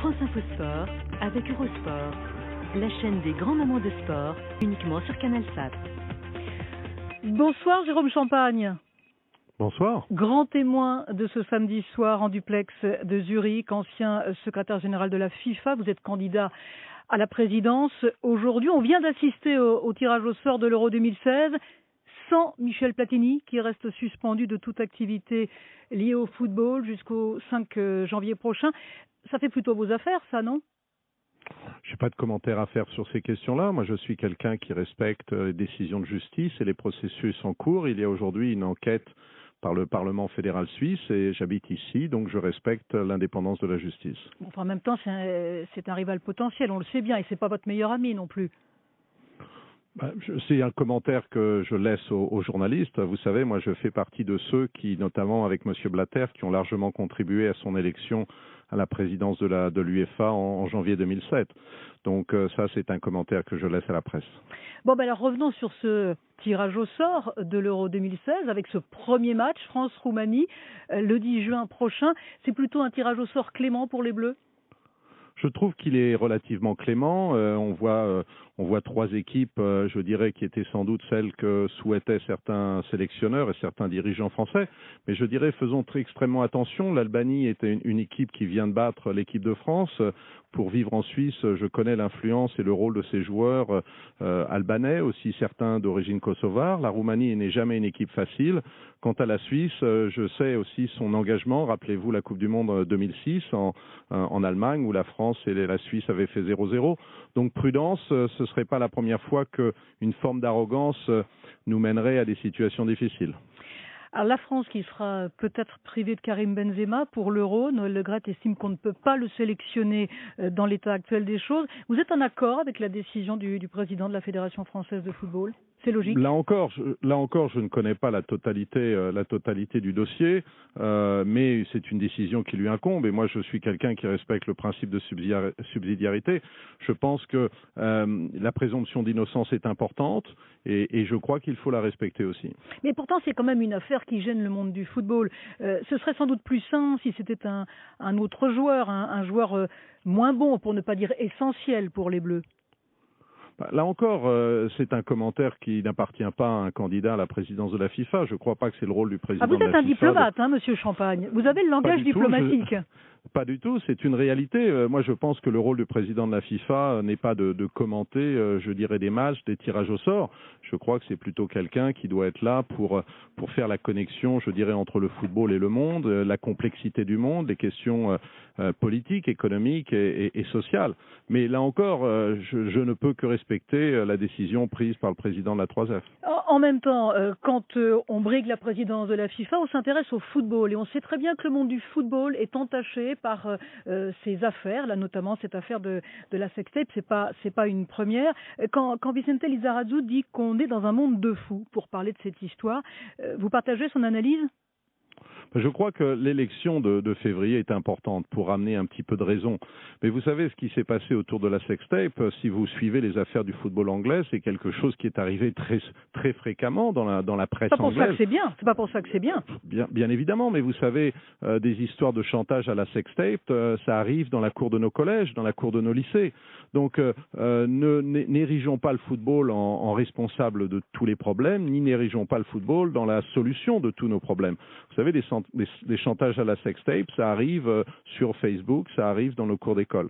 France Info Sport avec Eurosport, la chaîne des grands moments de sport, uniquement sur Canal Sat. Bonsoir Jérôme Champagne. Bonsoir. Grand témoin de ce samedi soir en duplex de Zurich, ancien secrétaire général de la FIFA. Vous êtes candidat à la présidence. Aujourd'hui, on vient d'assister au tirage au sort de l'Euro 2016 sans Michel Platini, qui reste suspendu de toute activité liée au football jusqu'au 5 janvier prochain. Ça fait plutôt vos affaires, ça, non ? Je n'ai pas de commentaire à faire sur ces questions-là. Moi, je suis quelqu'un qui respecte les décisions de justice et les processus en cours. Il y a aujourd'hui une enquête par le Parlement fédéral suisse et j'habite ici, donc je respecte l'indépendance de la justice. Bon, enfin, en même temps, c'est un rival potentiel, on le sait bien, et c'est pas votre meilleur ami non plus. C'est un commentaire que je laisse aux journalistes. Vous savez, moi, je fais partie de ceux qui, notamment avec M. Blatter, qui ont largement contribué à son élection à la présidence de l'UEFA en janvier 2007. Donc ça, c'est un commentaire que je laisse à la presse. Bon, alors revenons sur ce tirage au sort de l'Euro 2016 avec ce premier match France-Roumanie le 10 juin prochain. C'est plutôt un tirage au sort clément pour les Bleus ? Je trouve qu'il est relativement clément. On voit trois équipes, je dirais, qui étaient sans doute celles que souhaitaient certains sélectionneurs et certains dirigeants français. Mais je dirais, faisons extrêmement attention. L'Albanie était une équipe qui vient de battre l'équipe de France. Pour vivre en Suisse, je connais l'influence et le rôle de ces joueurs albanais, aussi certains d'origine kosovare. La Roumanie n'est jamais une équipe facile. Quant à la Suisse, je sais aussi son engagement. Rappelez-vous la Coupe du Monde 2006 en Allemagne, où la France et la Suisse avaient fait 0-0. Donc prudence, ce ne serait pas la première fois qu'une forme d'arrogance nous mènerait à des situations difficiles. Alors la France qui sera peut-être privée de Karim Benzema pour l'Euro, Noël Le Graët estime qu'on ne peut pas le sélectionner dans l'état actuel des choses. Vous êtes en accord avec la décision du président de la Fédération française de football ? C'est logique. Là encore, je ne connais pas la totalité du dossier, mais c'est une décision qui lui incombe. Et moi, je suis quelqu'un qui respecte le principe de subsidiarité. Je pense que la présomption d'innocence est importante et je crois qu'il faut la respecter aussi. Mais pourtant, c'est quand même une affaire qui gêne le monde du football. Ce serait sans doute plus sain si c'était un autre joueur, un joueur moins bon, pour ne pas dire essentiel pour les Bleus. Là encore, c'est un commentaire qui n'appartient pas à un candidat à la présidence de la FIFA. Je ne crois pas que c'est le rôle du président de la FIFA. Vous êtes un diplomate, Monsieur Champagne. Vous avez le langage diplomatique. Pas du tout, c'est une réalité. Moi, je pense que le rôle du président de la FIFA n'est pas de commenter, je dirais, des matchs, des tirages au sort. Je crois que c'est plutôt quelqu'un qui doit être là pour faire la connexion, je dirais, entre le football et le monde, la complexité du monde, les questions politiques, économiques et sociales. Mais là encore, je ne peux que respecter la décision prise par le président de la 3F. En même temps, quand on brigue la présidence de la FIFA, on s'intéresse au football. Et on sait très bien que le monde du football est entaché par ces affaires, là notamment cette affaire de la sextape. C'est pas une première. Quand Vicente Lizarazu dit qu'on est dans un monde de fous, pour parler de cette histoire, vous partagez son analyse ? Je crois que l'élection de février est importante pour amener un petit peu de raison. Mais vous savez, ce qui s'est passé autour de la sextape, si vous suivez les affaires du football anglais, c'est quelque chose qui est arrivé très, très fréquemment dans la presse anglaise. C'est pas pour ça que c'est bien. Bien évidemment, mais vous savez, des histoires de chantage à la sextape, ça arrive dans la cour de nos collèges, dans la cour de nos lycées. Donc, n'érigeons pas le football en responsable de tous les problèmes, ni n'érigeons pas le football dans la solution de tous nos problèmes. Vous savez, des chantages à la sextape, ça arrive sur Facebook, ça arrive dans nos cours d'école.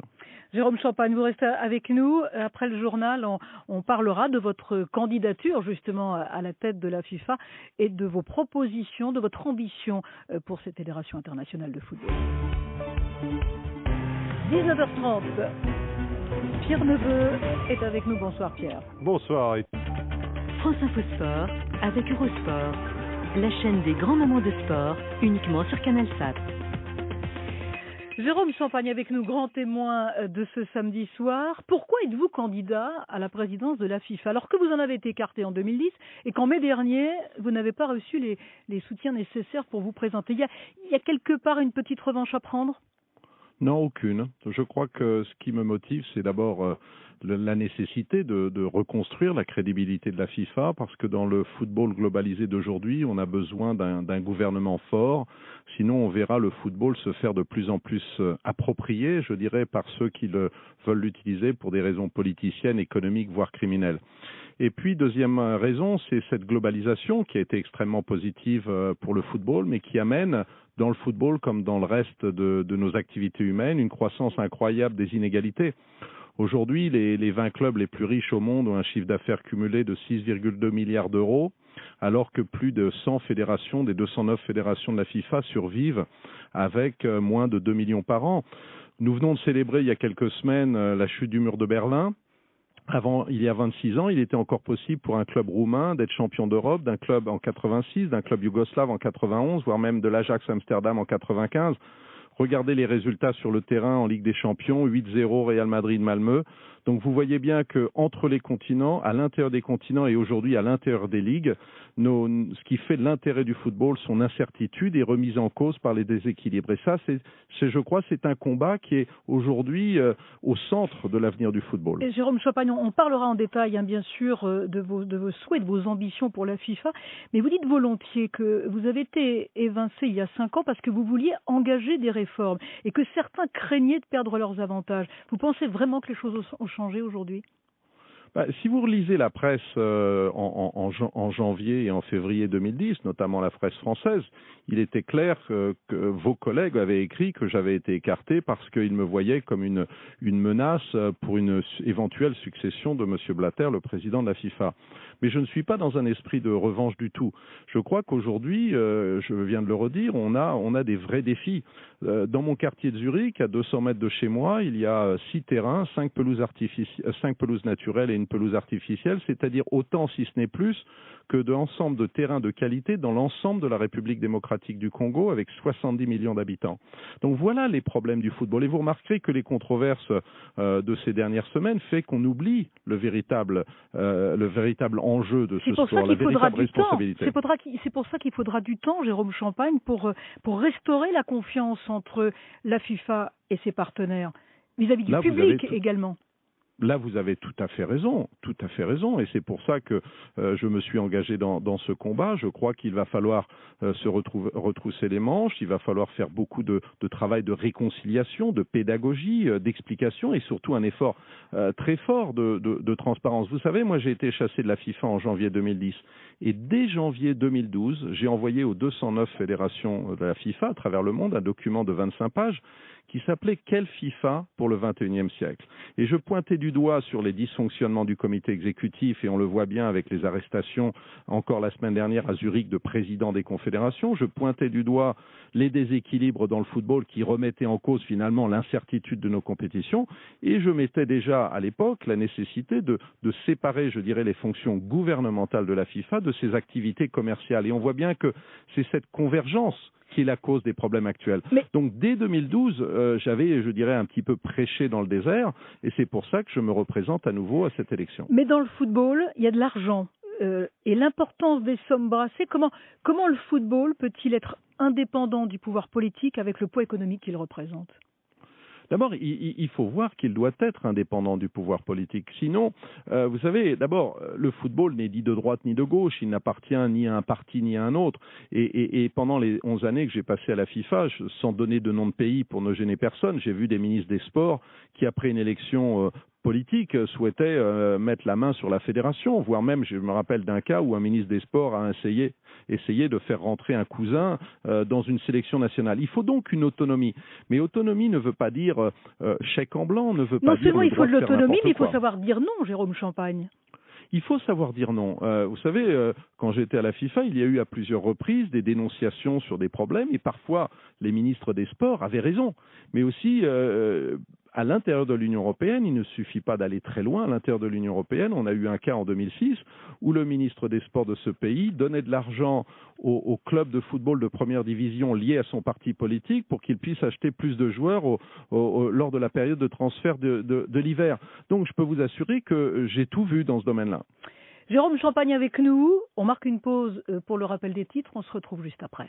Jérôme Champagne, vous restez avec nous. Après le journal, on parlera de votre candidature justement à la tête de la FIFA et de vos propositions, de votre ambition pour cette fédération internationale de football. 19h30. Pierre Neveu est avec nous. Bonsoir Pierre. Bonsoir. France Info Sport avec Eurosport, la chaîne des grands moments de sport, uniquement sur Canal Sat. Jérôme Champagne avec nous, grand témoin de ce samedi soir. Pourquoi êtes-vous candidat à la présidence de la FIFA alors que vous en avez été écarté en 2010 et qu'en mai dernier, vous n'avez pas reçu les soutiens nécessaires pour vous présenter ? Il y a quelque part une petite revanche à prendre ? Non, aucune. Je crois que ce qui me motive, c'est d'abord la nécessité de reconstruire la crédibilité de la FIFA, parce que dans le football globalisé d'aujourd'hui, on a besoin d'un gouvernement fort. Sinon, on verra le football se faire de plus en plus approprié, je dirais, par ceux qui veulent l'utiliser pour des raisons politiciennes, économiques, voire criminelles. Et puis, deuxième raison, c'est cette globalisation qui a été extrêmement positive pour le football, mais qui amène dans le football, comme dans le reste de nos activités humaines, une croissance incroyable des inégalités. Aujourd'hui, les 20 clubs les plus riches au monde ont un chiffre d'affaires cumulé de 6,2 milliards d'euros, alors que plus de 100 fédérations, des 209 fédérations de la FIFA, survivent avec moins de 2 millions par an. Nous venons de célébrer il y a quelques semaines la chute du mur de Berlin. Avant, il y a 26 ans, il était encore possible pour un club roumain d'être champion d'Europe, d'un club en 86, d'un club yougoslave en 91, voire même de l'Ajax Amsterdam en 95. Regardez les résultats sur le terrain en Ligue des Champions, 8-0 Real Madrid-Malmö. Donc vous voyez bien qu'entre les continents, à l'intérieur des continents et aujourd'hui à l'intérieur des ligues, ce qui fait l'intérêt du football, son incertitude est remise en cause par les déséquilibres. Et ça, je crois, c'est un combat qui est aujourd'hui au centre de l'avenir du football. Et Jérôme Champagne, on parlera en détail, bien sûr, de vos souhaits, de vos ambitions pour la FIFA, mais vous dites volontiers que vous avez été évincé il y a 5 ans parce que vous vouliez engager des réformes et que certains craignaient de perdre leurs avantages. Vous pensez vraiment que les choses ont changé aujourd'hui ? Si vous relisez la presse en janvier et en février 2010, notamment la presse française, il était clair que vos collègues avaient écrit que j'avais été écarté parce qu'ils me voyaient comme une menace pour une éventuelle succession de M. Blatter, le président de la FIFA. Mais je ne suis pas dans un esprit de revanche du tout. Je crois qu'aujourd'hui, je viens de le redire, on a des vrais défis. Dans mon quartier de Zurich, à 200 mètres de chez moi, il y a 6 terrains, 5 pelouses naturelles et une pelouse artificielle, c'est-à-dire autant, si ce n'est plus, que de l'ensemble de terrains de qualité dans l'ensemble de la République démocratique du Congo avec 70 millions d'habitants. Donc voilà les problèmes du football. Et vous remarquerez que les controverses de ces dernières semaines fait qu'on oublie le véritable enjeu de ce sport, la véritable responsabilité. C'est pour ça qu'il faudra du temps, Jérôme Champagne, pour restaurer la confiance entre la FIFA et ses partenaires, vis-à-vis du public également. Là, vous avez tout à fait raison, et c'est pour ça que je me suis engagé dans ce combat. Je crois qu'il va falloir se retrousser les manches, il va falloir faire beaucoup de travail de réconciliation, de pédagogie, d'explication et surtout un effort très fort de transparence. Vous savez, moi j'ai été chassé de la FIFA en janvier 2010 et dès janvier 2012, j'ai envoyé aux 209 fédérations de la FIFA à travers le monde un document de 25 pages qui s'appelait « Quelle FIFA pour le XXIe siècle ?» Et je pointais du doigt sur les dysfonctionnements du comité exécutif, et on le voit bien avec les arrestations encore la semaine dernière à Zurich de présidents des confédérations. Je pointais du doigt les déséquilibres dans le football qui remettaient en cause finalement l'incertitude de nos compétitions. Et je mettais déjà à l'époque la nécessité de séparer, je dirais, les fonctions gouvernementales de la FIFA de ses activités commerciales. Et on voit bien que c'est cette convergence qui est la cause des problèmes actuels. Donc dès 2012, j'avais, je dirais, un petit peu prêché dans le désert, et c'est pour ça que je me représente à nouveau à cette élection. Mais dans le football, il y a de l'argent. Et l'importance des sommes brassées, comment le football peut-il être indépendant du pouvoir politique avec le poids économique qu'il représente ? D'abord, il faut voir qu'il doit être indépendant du pouvoir politique. Sinon, vous savez, d'abord, le football n'est ni de droite ni de gauche. Il n'appartient ni à un parti ni à un autre. Et pendant les 11 années que j'ai passées à la FIFA, sans donner de nom de pays pour ne gêner personne, j'ai vu des ministres des Sports qui, après une élection politique, souhaitaient mettre la main sur la fédération, voire même, je me rappelle d'un cas où un ministre des Sports a essayé de faire rentrer un cousin dans une sélection nationale. Il faut donc une autonomie. Mais autonomie ne veut pas dire chèque en blanc, ne veut pas dire... Non seulement il faut de l'autonomie, mais il faut savoir dire non, Jérôme Champagne. Il faut savoir dire non. Vous savez, quand j'étais à la FIFA, il y a eu à plusieurs reprises des dénonciations sur des problèmes, et parfois les ministres des Sports avaient raison. Mais aussi... à l'intérieur de l'Union européenne, il ne suffit pas d'aller très loin. À l'intérieur de l'Union européenne, on a eu un cas en 2006 où le ministre des Sports de ce pays donnait de l'argent aux clubs de football de première division liés à son parti politique pour qu'il puisse acheter plus de joueurs lors de la période de transfert de l'hiver. Donc je peux vous assurer que j'ai tout vu dans ce domaine-là. Jérôme Champagne avec nous. On marque une pause pour le rappel des titres. On se retrouve juste après.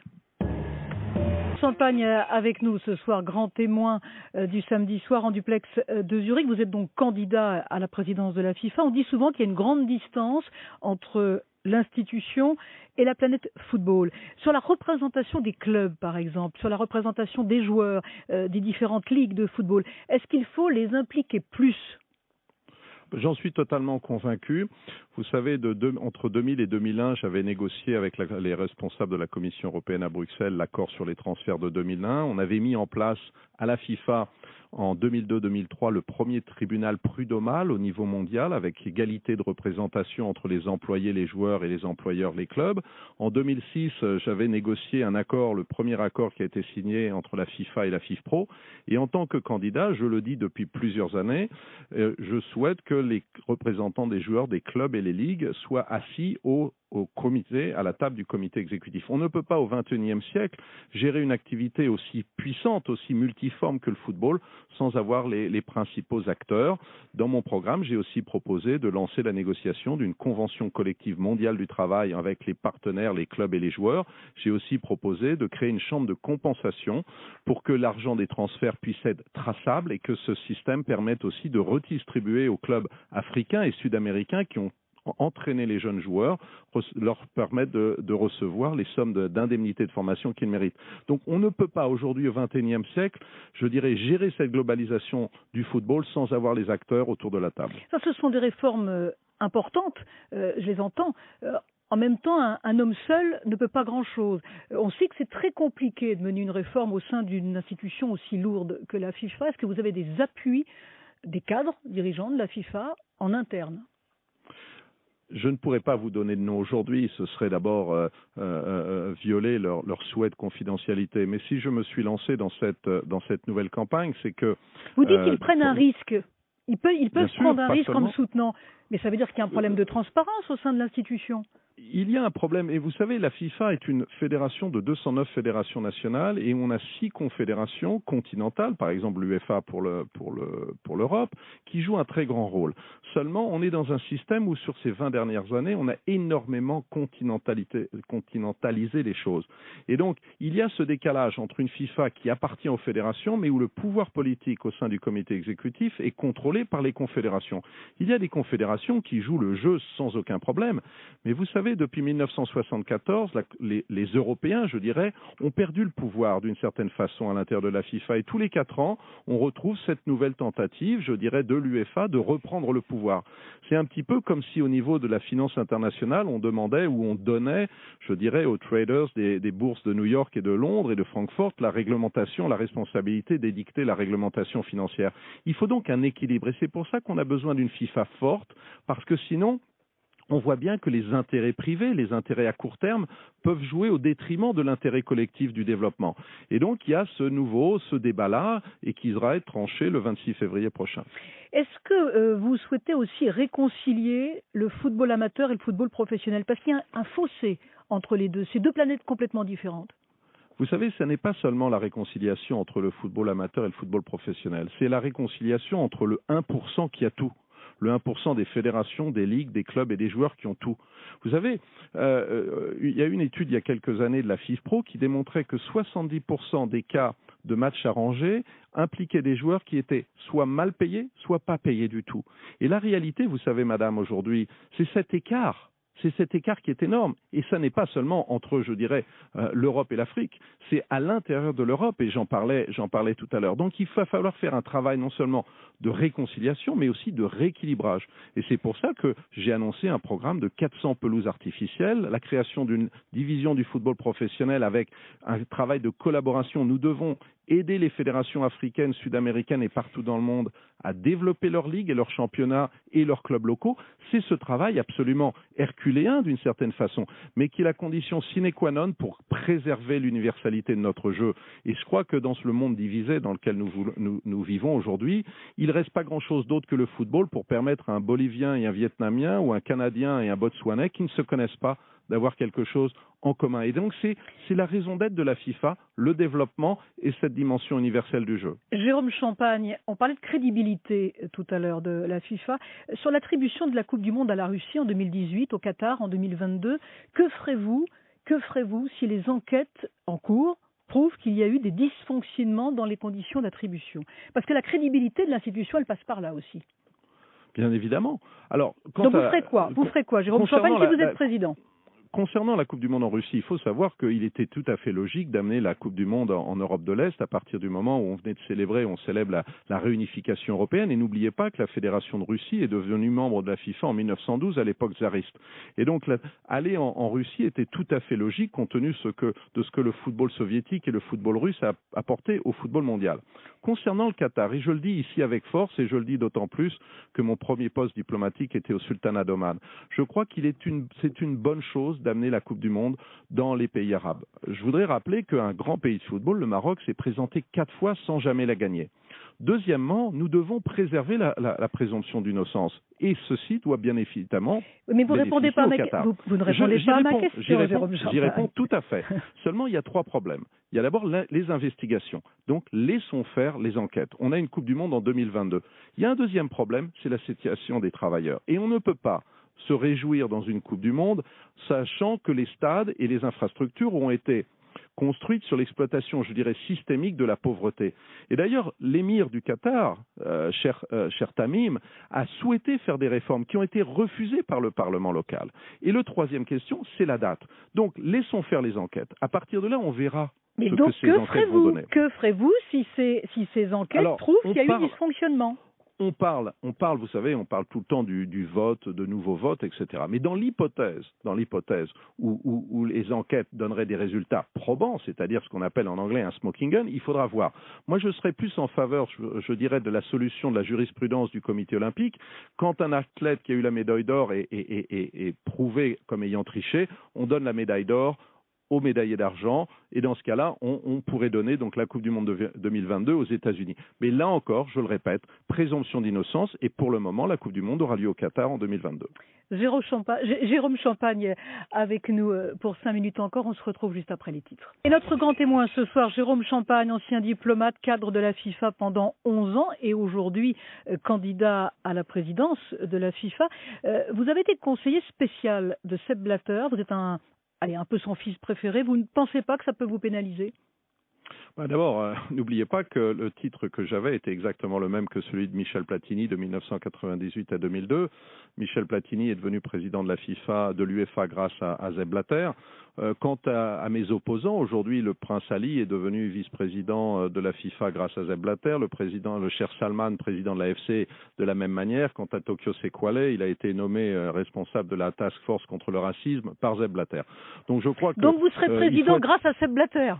Champagne avec nous ce soir, grand témoin du samedi soir en duplex de Zurich. Vous êtes donc candidat à la présidence de la FIFA. On dit souvent qu'il y a une grande distance entre l'institution et la planète football. Sur la représentation des clubs, par exemple, sur la représentation des joueurs des différentes ligues de football, est-ce qu'il faut les impliquer plus ? J'en suis totalement convaincu. Vous savez, entre 2000 et 2001, j'avais négocié avec les responsables de la Commission européenne à Bruxelles l'accord sur les transferts de 2001. On avait mis en place à la FIFA en 2002-2003 le premier tribunal prud'homal au niveau mondial avec égalité de représentation entre les employés, les joueurs et les employeurs, les clubs. En 2006, j'avais négocié un accord, le premier accord qui a été signé entre la FIFA et la FIFPro. Et en tant que candidat, je le dis depuis plusieurs années, je souhaite que les représentants des joueurs, des clubs et les ligues soient assis au comité, à la table du comité exécutif. On ne peut pas au XXIe siècle gérer une activité aussi puissante, aussi multiforme que le football sans avoir les principaux acteurs. Dans mon programme, j'ai aussi proposé de lancer la négociation d'une convention collective mondiale du travail avec les partenaires, les clubs et les joueurs. J'ai aussi proposé de créer une chambre de compensation pour que l'argent des transferts puisse être traçable et que ce système permette aussi de redistribuer aux clubs africains et sud-américains qui ont entraîner les jeunes joueurs, leur permettre de recevoir les sommes d'indemnité de formation qu'ils méritent. Donc on ne peut pas aujourd'hui au XXIe siècle, je dirais, gérer cette globalisation du football sans avoir les acteurs autour de la table. Ça, ce sont des réformes importantes, je les entends. En même temps, un homme seul ne peut pas grand-chose. On sait que c'est très compliqué de mener une réforme au sein d'une institution aussi lourde que la FIFA. Est-ce que vous avez des appuis des cadres dirigeants de la FIFA en interne ? Je ne pourrais pas vous donner de nom aujourd'hui, ce serait d'abord violer leur souhait de confidentialité. Mais si je me suis lancé dans cette nouvelle campagne, c'est que... Vous dites qu'ils prennent un risque. Ils peuvent prendre un risque en me seulement soutenant. Mais ça veut dire qu'il y a un problème de transparence au sein de l'institution. Il y a un problème, et vous savez, la FIFA est une fédération de 209 fédérations nationales, et on a 6 confédérations continentales, par exemple l'UEFA pour l'Europe, qui jouent un très grand rôle. Seulement, on est dans un système où, sur ces 20 dernières années, on a énormément continentalisé les choses. Et donc, il y a ce décalage entre une FIFA qui appartient aux fédérations, mais où le pouvoir politique au sein du comité exécutif est contrôlé par les confédérations. Il y a des confédérations qui jouent le jeu sans aucun problème, mais vous savez, depuis 1974, les Européens, je dirais, ont perdu le pouvoir d'une certaine façon à l'intérieur de la FIFA. Et tous les 4 ans, on retrouve cette nouvelle tentative, je dirais, de l'UEFA de reprendre le pouvoir. C'est un petit peu comme si au niveau de la finance internationale, on demandait ou on donnait, je dirais, aux traders des bourses de New York et de Londres et de Francfort la réglementation, la responsabilité d'édicter la réglementation financière. Il faut donc un équilibre. Et c'est pour ça qu'on a besoin d'une FIFA forte, parce que sinon, on voit bien que les intérêts privés, les intérêts à court terme, peuvent jouer au détriment de l'intérêt collectif du développement. Et donc, il y a ce débat-là, et qui sera être tranché le 26 février prochain. Est-ce que vous souhaitez aussi réconcilier le football amateur et le football professionnel ? Parce qu'il y a un fossé entre les deux, ces deux planètes complètement différentes. Vous savez, ce n'est pas seulement la réconciliation entre le football amateur et le football professionnel, c'est la réconciliation entre le 1% qui a tout. Le 1% des fédérations, des ligues, des clubs et des joueurs qui ont tout. Vous savez, il y a une étude il y a quelques années de la FIFPro qui démontrait que 70% des cas de matchs arrangés impliquaient des joueurs qui étaient soit mal payés, soit pas payés du tout. Et la réalité, vous savez, madame, aujourd'hui, c'est cet écart. C'est cet écart qui est énorme. Et ça n'est pas seulement entre, je dirais, l'Europe et l'Afrique. C'est à l'intérieur de l'Europe, et j'en parlais tout à l'heure. Donc il va falloir faire un travail non seulement de réconciliation, mais aussi de rééquilibrage. Et c'est pour ça que j'ai annoncé un programme de 400 pelouses artificielles, la création d'une division du football professionnel avec un travail de collaboration. Nous devons aider les fédérations africaines, sud-américaines et partout dans le monde à développer leurs ligues et leurs championnats et leurs clubs locaux. C'est ce travail absolument herculéen d'une certaine façon, mais qui est la condition sine qua non pour préserver l'universalité de notre jeu. Et je crois que dans le monde divisé dans lequel nous vivons aujourd'hui, il ne reste pas grand-chose d'autre que le football pour permettre à un Bolivien et un Vietnamien ou un Canadien et un Botswanais qui ne se connaissent pas d'avoir quelque chose en commun. Et donc, c'est la raison d'être de la FIFA, le développement et cette dimension universelle du jeu. Jérôme Champagne, on parlait de crédibilité tout à l'heure de la FIFA. Sur l'attribution de la Coupe du Monde à la Russie en 2018, au Qatar en 2022, que ferez-vous si les enquêtes en cours prouve qu'il y a eu des dysfonctionnements dans les conditions d'attribution. Parce que la crédibilité de l'institution, elle passe par là aussi. Bien évidemment. Alors, donc vous ferez quoi? Vous ferez quoi, Jérôme Champagne, si vous êtes président? Concernant la Coupe du Monde en Russie, il faut savoir qu'il était tout à fait logique d'amener la Coupe du Monde en Europe de l'Est à partir du moment où on venait de célébrer, on célèbre la réunification européenne. Et n'oubliez pas que la Fédération de Russie est devenue membre de la FIFA en 1912 à l'époque tsariste. Et donc aller en Russie était tout à fait logique compte tenu de ce que le football soviétique et le football russe a apporté au football mondial. Concernant le Qatar, et je le dis ici avec force, et je le dis d'autant plus que mon premier poste diplomatique était au Sultanat d'Oman, je crois c'est une bonne chose d'amener la Coupe du Monde dans les pays arabes. Je voudrais rappeler qu'un grand pays de football, le Maroc, s'est présenté 4 fois sans jamais la gagner. Deuxièmement, nous devons préserver la présomption d'innocence. Et ceci doit bien évidemment. Mais vous répondez pas à vous ne répondez pas à ma question, Jérôme Champagne. J'y réponds tout à fait. Seulement, il y a 3 problèmes. Il y a d'abord les investigations. Donc, laissons faire les enquêtes. On a une Coupe du Monde en 2022. Il y a un deuxième problème, c'est la situation des travailleurs. Et on ne peut pas se réjouir dans une Coupe du Monde, sachant que les stades et les infrastructures ont été construites sur l'exploitation, je dirais, systémique de la pauvreté. Et d'ailleurs, l'émir du Qatar, cher Tamim, a souhaité faire des réformes qui ont été refusées par le Parlement local. Et la troisième question, c'est la date. Donc, laissons faire les enquêtes. À partir de là, on verra Mais ce donc, que ces enquêtes vont donner. Que ferez-vous si ces enquêtes prouvent qu'il y a eu dysfonctionnement? On parle, vous savez, on parle tout le temps du vote, de nouveaux votes, etc. Mais dans l'hypothèse où les enquêtes donneraient des résultats probants, c'est-à-dire ce qu'on appelle en anglais un smoking gun, il faudra voir. Moi, je serais plus en faveur, je dirais, de la solution de la jurisprudence du comité olympique. Quand un athlète qui a eu la médaille d'or est prouvé comme ayant triché, on donne la médaille d'or aux médaillés d'argent, et dans ce cas-là, on pourrait donner donc la Coupe du Monde 2022 aux États-Unis. Mais là encore, je le répète, présomption d'innocence, et pour le moment, la Coupe du Monde aura lieu au Qatar en 2022. Jérôme Champagne avec nous pour 5 minutes encore, on se retrouve juste après les titres. Et notre grand témoin ce soir, Jérôme Champagne, ancien diplomate, cadre de la FIFA pendant 11 ans et aujourd'hui candidat à la présidence de la FIFA. Vous avez été conseiller spécial de Sepp Blatter, vous êtes un peu son fils préféré, vous ne pensez pas que ça peut vous pénaliser? D'abord, n'oubliez pas que le titre que j'avais était exactement le même que celui de Michel Platini de 1998 à 2002. Michel Platini est devenu président de la FIFA, de l'UEFA grâce à Sepp Blatter. Quant à mes opposants, aujourd'hui, le prince Ali est devenu vice-président de la FIFA grâce à Sepp Blatter. Le cher Salman, président de l'AFC, de la même manière. Quant à Tokyo Sekwale, il a été nommé responsable de la task force contre le racisme par Sepp Blatter. Donc je crois que donc vous serez président grâce à Sepp Blatter?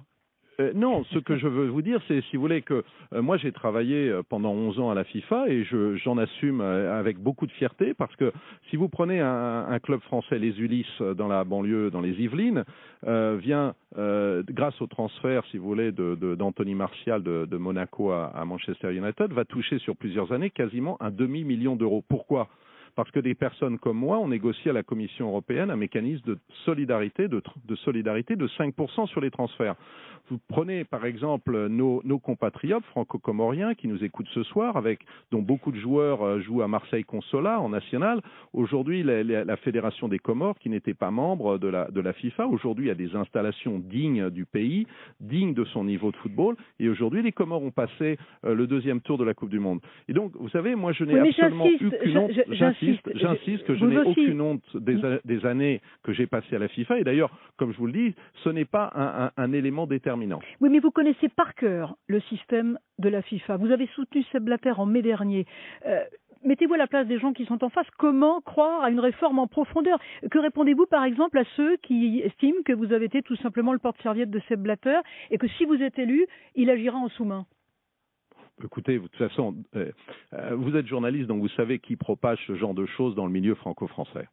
Non, ce que je veux vous dire, c'est, si vous voulez, que moi j'ai travaillé pendant 11 ans à la FIFA et j'en assume avec beaucoup de fierté parce que si vous prenez un club français, les Ulysses, dans la banlieue, dans les Yvelines, vient, grâce au transfert, si vous voulez, d'Anthony Martial de Monaco à Manchester United, va toucher sur plusieurs années quasiment un demi-million d'euros. Pourquoi ? Parce que des personnes comme moi ont négocié à la Commission européenne un mécanisme de solidarité de 5% sur les transferts. Vous prenez par exemple nos compatriotes franco-comoriens qui nous écoutent ce soir, dont beaucoup de joueurs jouent à Marseille Consola en national. Aujourd'hui, la Fédération des Comores, qui n'était pas membre de la FIFA, aujourd'hui a des installations dignes du pays, dignes de son niveau de football. Et aujourd'hui, les Comores ont passé le 2e tour de la Coupe du Monde. Et donc, vous savez, moi, je n'ai absolument aucune honte. J'insiste que je n'ai aucune honte des années que j'ai passées à la FIFA. Et d'ailleurs, comme je vous le dis, ce n'est pas un élément déterminant. Oui, mais vous connaissez par cœur le système de la FIFA. Vous avez soutenu Sepp Blatter en mai dernier. Mettez-vous à la place des gens qui sont en face. Comment croire à une réforme en profondeur? Que répondez-vous, par exemple, à ceux qui estiment que vous avez été tout simplement le porte-serviette de Sepp Blatter et que si vous êtes élu, il agira en sous-main? Écoutez, de toute façon, vous êtes journaliste, donc vous savez qui propage ce genre de choses dans le milieu franco-français.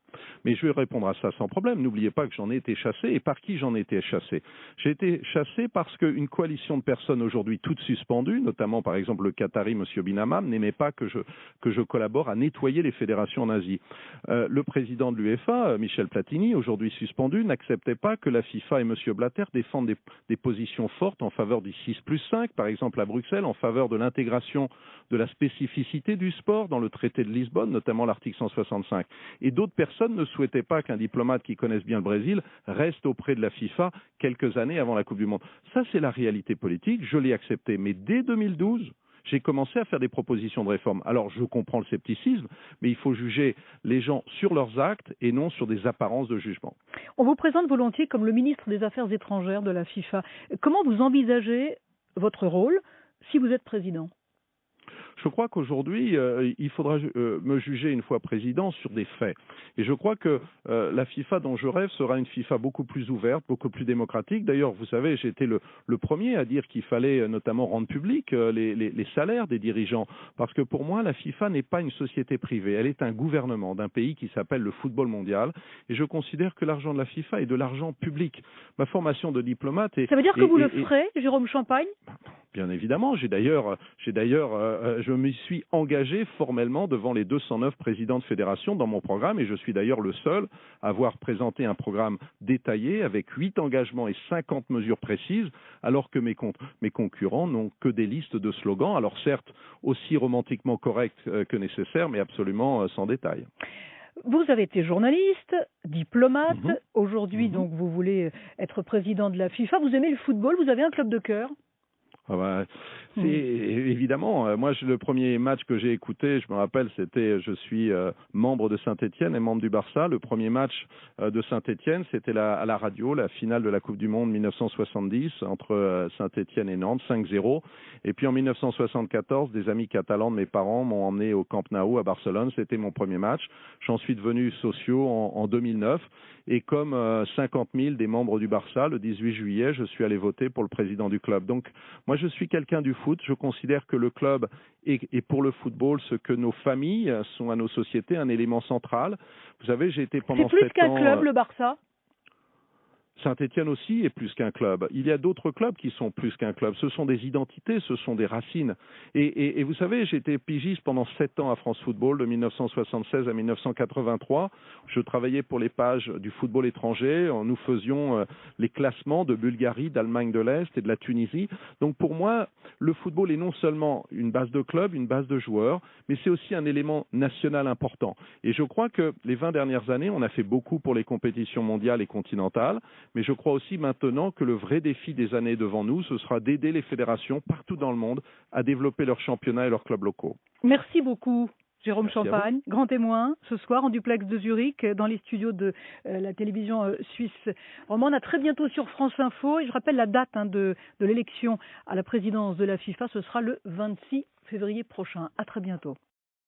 Mais je vais répondre à ça sans problème. N'oubliez pas que j'en ai été chassé. Et par qui j'en ai été chassé? J'ai été chassé parce qu'une coalition de personnes aujourd'hui toutes suspendues, notamment par exemple le Qatari, M. Bin Hammam, n'aimait pas que je collabore à nettoyer les fédérations en Asie. Le président de l'UEFA, Michel Platini, aujourd'hui suspendu, n'acceptait pas que la FIFA et M. Blatter défendent des positions fortes en faveur du 6+5, par exemple à Bruxelles, en faveur de l'intégration de la spécificité du sport dans le traité de Lisbonne, notamment l'article 165. Et d'autres personnes ne souhaitaient pas qu'un diplomate qui connaisse bien le Brésil reste auprès de la FIFA quelques années avant la Coupe du Monde. Ça, c'est la réalité politique, je l'ai accepté. Mais dès 2012, j'ai commencé à faire des propositions de réforme. Alors, je comprends le scepticisme, mais il faut juger les gens sur leurs actes et non sur des apparences de jugement. On vous présente volontiers comme le ministre des Affaires étrangères de la FIFA. Comment vous envisagez votre rôle si vous êtes président ? Je crois qu'aujourd'hui, il faudra me juger une fois président sur des faits. Et je crois que la FIFA dont je rêve sera une FIFA beaucoup plus ouverte, beaucoup plus démocratique. D'ailleurs, vous savez, j'ai été le premier à dire qu'il fallait notamment rendre public les salaires des dirigeants. Parce que pour moi, la FIFA n'est pas une société privée. Elle est un gouvernement d'un pays qui s'appelle le football mondial. Et je considère que l'argent de la FIFA est de l'argent public. Ma formation de diplomate est... Ça veut dire que vous le ferez, Jérôme Champagne ? Bien évidemment, je me suis engagé formellement devant les 209 présidents de fédération dans mon programme et je suis d'ailleurs le seul à avoir présenté un programme détaillé avec 8 engagements et 50 mesures précises, alors que mes concurrents n'ont que des listes de slogans, alors certes aussi romantiquement corrects que nécessaires, mais absolument sans détail. Vous avez été journaliste, diplomate, aujourd'hui donc vous voulez être président de la FIFA, vous aimez le football, vous avez un club de cœur ? C'est évidemment, moi le premier match que j'ai écouté, je me rappelle, c'était, je suis membre de Saint-Étienne et membre du Barça. Le premier match de Saint-Étienne, c'était à la radio, la finale de la Coupe du Monde 1970 entre Saint-Étienne et Nantes, 5-0. Et puis en 1974, des amis catalans de mes parents m'ont emmené au Camp Nou à Barcelone. C'était mon premier match. J'en suis devenu socio en 2009. Et comme 50 000 des membres du Barça, le 18 juillet, je suis allé voter pour le président du club. Donc, moi, je suis quelqu'un du foot. Je considère que le club est pour le football ce que nos familles sont à nos sociétés, un élément central. Vous savez, j'ai été pendant 7 ans... C'est plus qu'un club, le Barça ? Saint-Étienne aussi est plus qu'un club. Il y a d'autres clubs qui sont plus qu'un club. Ce sont des identités, ce sont des racines. Et vous savez, j'ai été pigiste pendant 7 ans à France Football, de 1976 à 1983. Je travaillais pour les pages du football étranger. Nous faisions les classements de Bulgarie, d'Allemagne de l'Est et de la Tunisie. Donc pour moi, le football est non seulement une base de club, une base de joueurs, mais c'est aussi un élément national important. Et je crois que les 20 dernières années, on a fait beaucoup pour les compétitions mondiales et continentales. Mais je crois aussi maintenant que le vrai défi des années devant nous, ce sera d'aider les fédérations partout dans le monde à développer leurs championnats et leurs clubs locaux. Merci beaucoup. Jérôme Merci Champagne, grand témoin ce soir en duplex de Zurich, dans les studios de la télévision suisse romande. À très bientôt sur France Info. Et je rappelle la date de l'élection à la présidence de la FIFA, ce sera le 26 février prochain. À très bientôt.